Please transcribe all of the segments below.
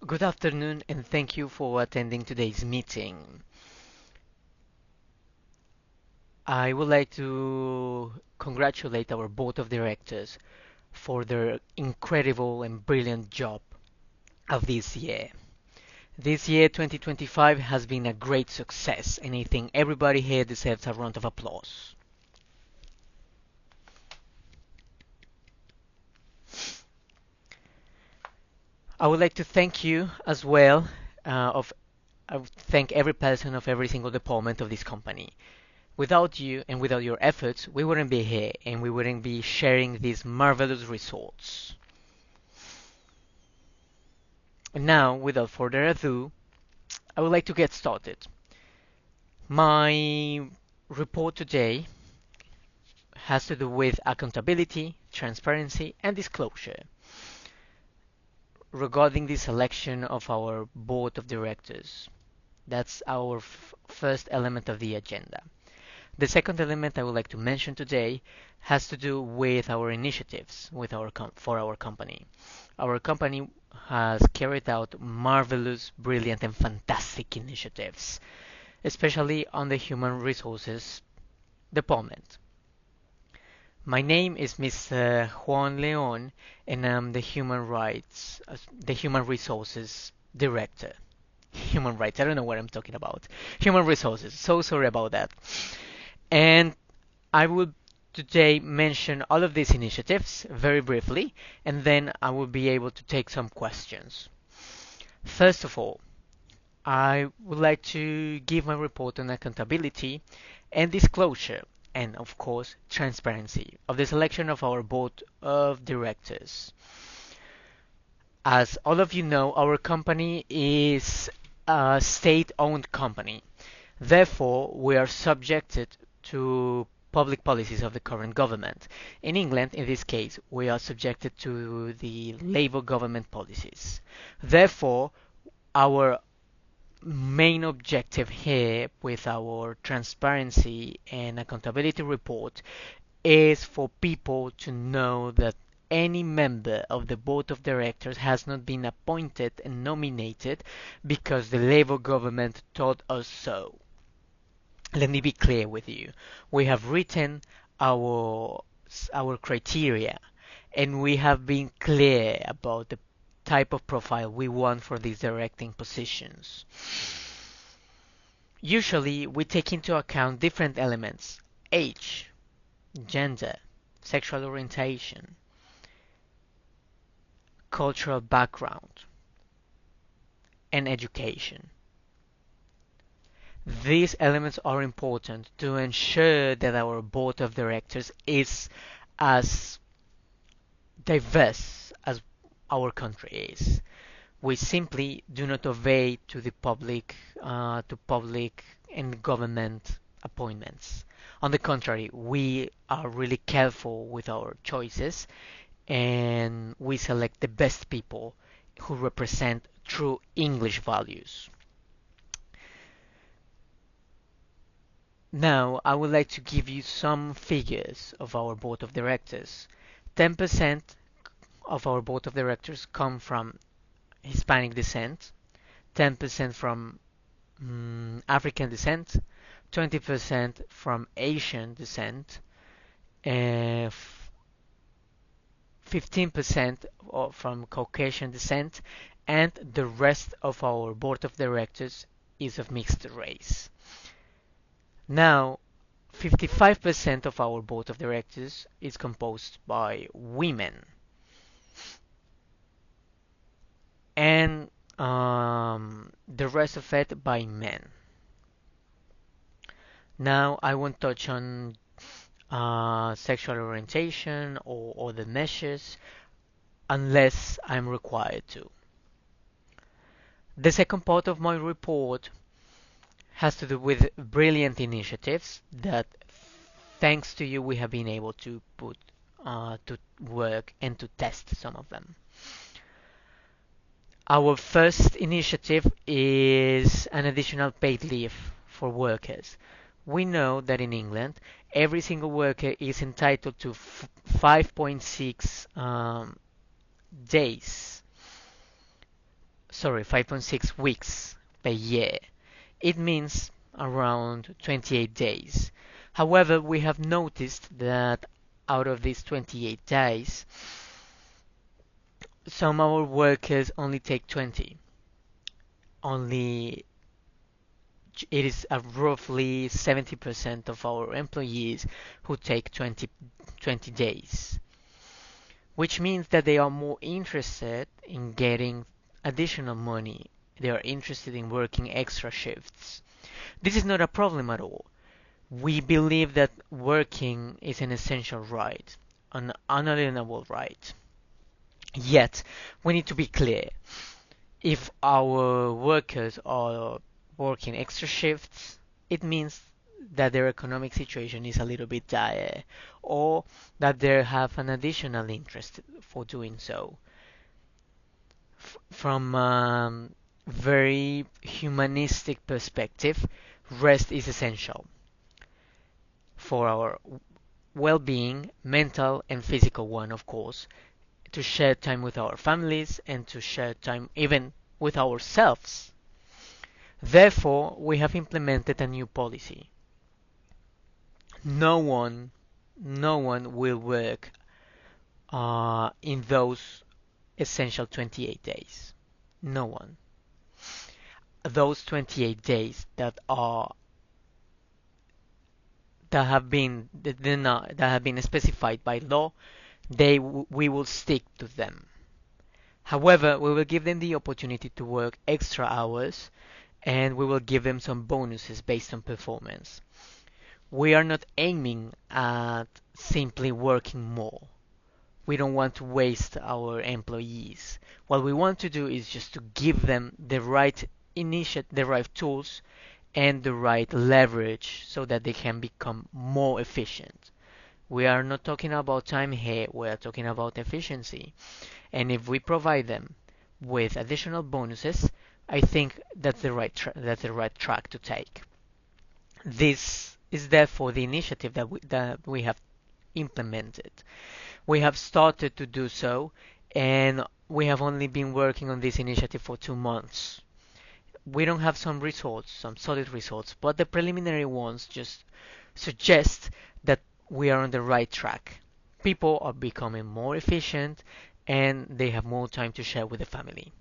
Good afternoon, and thank you for attending today's meeting. I would like to congratulate our board of directors for their incredible and brilliant job of this year. This year, 2025, has been a great success, and I think everybody here deserves a round of applause. I would like to thank you as well. Of I would thank every person of every single department of this company. Without you and without your efforts, we wouldn't be here and we wouldn't be sharing these marvelous results. And now, without further ado, I would like to get started. My report today has to do with accountability, transparency, and disclosure regarding the selection of our board of directors. That's our first element of the agenda. The second element I would like to mention today has to do with our initiatives for our company. Our company has carried out marvelous, brilliant, and fantastic initiatives, especially on the human resources department. My name is Mr. Juan Leon, and I'm the Human Resources Director. Human rights, I don't know what I'm talking about. Human resources, so sorry about that. And I will today mention all of these initiatives very briefly, and then I will be able to take some questions. First of all, I would like to give my report on accountability and disclosure, and of course, transparency of the selection of our board of directors. As all of you know, our company is a state-owned company. Therefore, we are subjected to public policies of the current government. In England, in this case, we are subjected to the Labour government policies. Therefore, our main objective here with our transparency and accountability report is for people to know that any member of the board of directors has not been appointed and nominated because the Labour government told us so. Let me be clear with you. We have written our our criteria and we have been clear about the type of profile we want for these directing positions. Usually, we take into account different elements: age, gender, sexual orientation, cultural background, and education. These elements are important to ensure that our board of directors is as diverse as our country is. We simply do not obey to the public and government appointments. On the contrary, we are really careful with our choices and we select the best people who represent true English values. Now, I would like to give you some figures of our board of directors. 10% of our board of directors come from Hispanic descent, 10% from African descent, 20% from Asian descent, and 15% from Caucasian descent, and the rest of our board of directors is of mixed race. Now, 55% of our board of directors is composed by women, and the rest of it by men. Now, I won't touch on sexual orientation or the measures unless I'm required to. The second part of my report has to do with brilliant initiatives that, thanks to you, we have been able to put to work and to test some of them. Our first initiative is an additional paid leave for workers. We know that in England, every single worker is entitled to 5.6 days sorry, 5.6 weeks per year. It means around 28 days. However, we have noticed that out of these 28 days, some of our workers only take 20. Only it is roughly 70% of our employees who take 20 days, which means that they are more interested in getting additional money. They are interested in working extra shifts. This is not a problem at all. We believe that working is an essential right, an unalienable right. Yet, we need to be clear. If our workers are working extra shifts, it means that their economic situation is a little bit dire, or that they have an additional interest for doing so. From a very humanistic perspective, rest is essential for our well-being, mental and physical one, of course, to share time with our families and to share time even with ourselves. Therefore, we have implemented a new policy. No one, no one will work in those essential 28 days. No one. Those 28 days that have been specified by law, we will stick to them. However, we will give them the opportunity to work extra hours and we will give them some bonuses based on performance. We are not aiming at simply working more. We don't want to waste our employees. What we want to do is just to give them the right tools and the right leverage so that they can become more efficient. We are not talking about time here, we are talking about efficiency. And if we provide them with additional bonuses, I think that's the right track to take. This is therefore the initiative that we have implemented. We have started to do so, and we have only been working on this initiative for 2 months. We don't have some results, some solid results, but the preliminary ones just suggest that we are on the right track. People are becoming more efficient and they have more time to share with the family.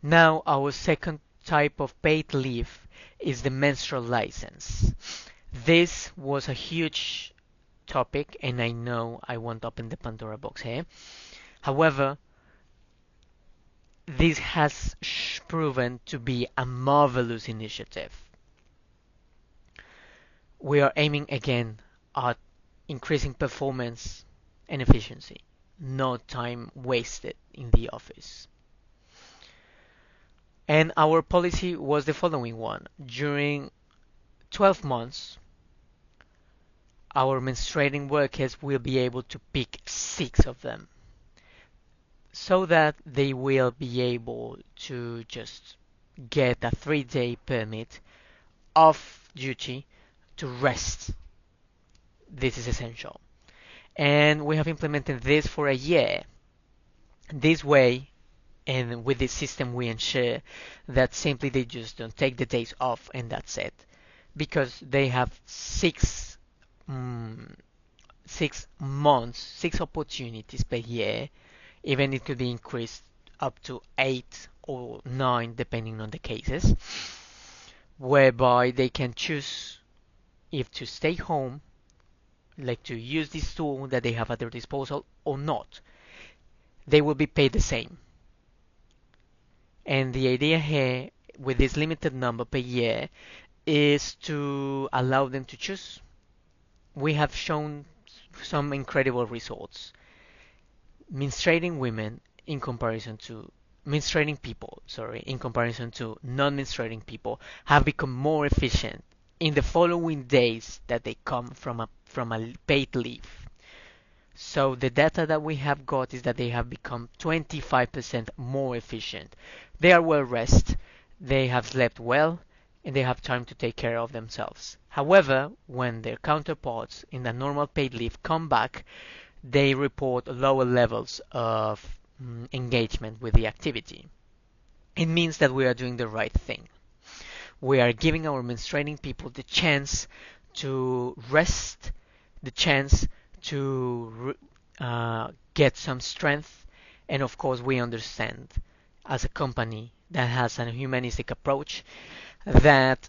Now, our second type of paid leave is the menstrual license. This was a huge topic, and I know I won't open the Pandora box here. However, this has proven to be a marvelous initiative. We are aiming again at increasing performance and efficiency, no time wasted in the office. And our policy was the following one. During 12 months, our menstruating workers will be able to pick 6 of them so that they will be able to just get a 3-day permit off duty to rest. This is essential. And we have implemented this for a year. This way, and with this system, we ensure that simply they just don't take the days off and that's it. Because they have 6 months, 6 opportunities per year. Even it could be increased up to 8 or 9 depending on the cases, whereby they can choose if to stay home, like to use this tool that they have at their disposal or not. They will be paid the same. And the idea here with this limited number per year is to allow them to choose. We have shown some incredible results. Menstruating women in comparison to menstruating people, in comparison to non-menstruating people, have become more efficient in the following days that they come from a paid leave. So the data that we have got is that they have become 25% more efficient. They are well rested, they have slept well, and they have time to take care of themselves. However, when their counterparts in the normal paid leave come back, they report lower levels of engagement with the activity. It means that we are doing the right thing. We are giving our menstruating people the chance to rest, the chance to get some strength, and of course, we understand as a company that has a humanistic approach that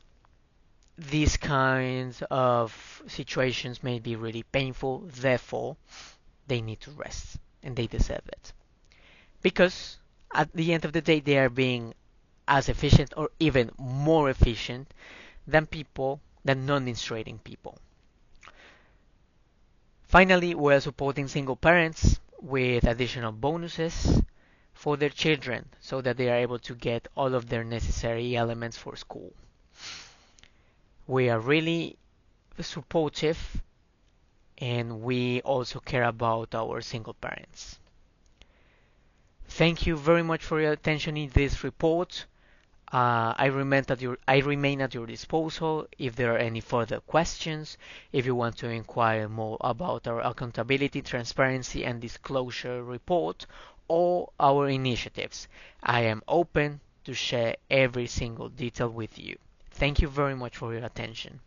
these kinds of situations may be really painful, therefore, they need to rest and they deserve it. Because at the end of the day, they are being as efficient or even more efficient than non-menstruating people. Finally, we are supporting single parents with additional bonuses for their children so that they are able to get all of their necessary elements for school. We are really supportive and we also care about our single parents. Thank you very much for your attention in this report. I remain at your disposal if there are any further questions, if you want to inquire more about our accountability, transparency, and disclosure report or our initiatives. I am open to share every single detail with you. Thank you very much for your attention.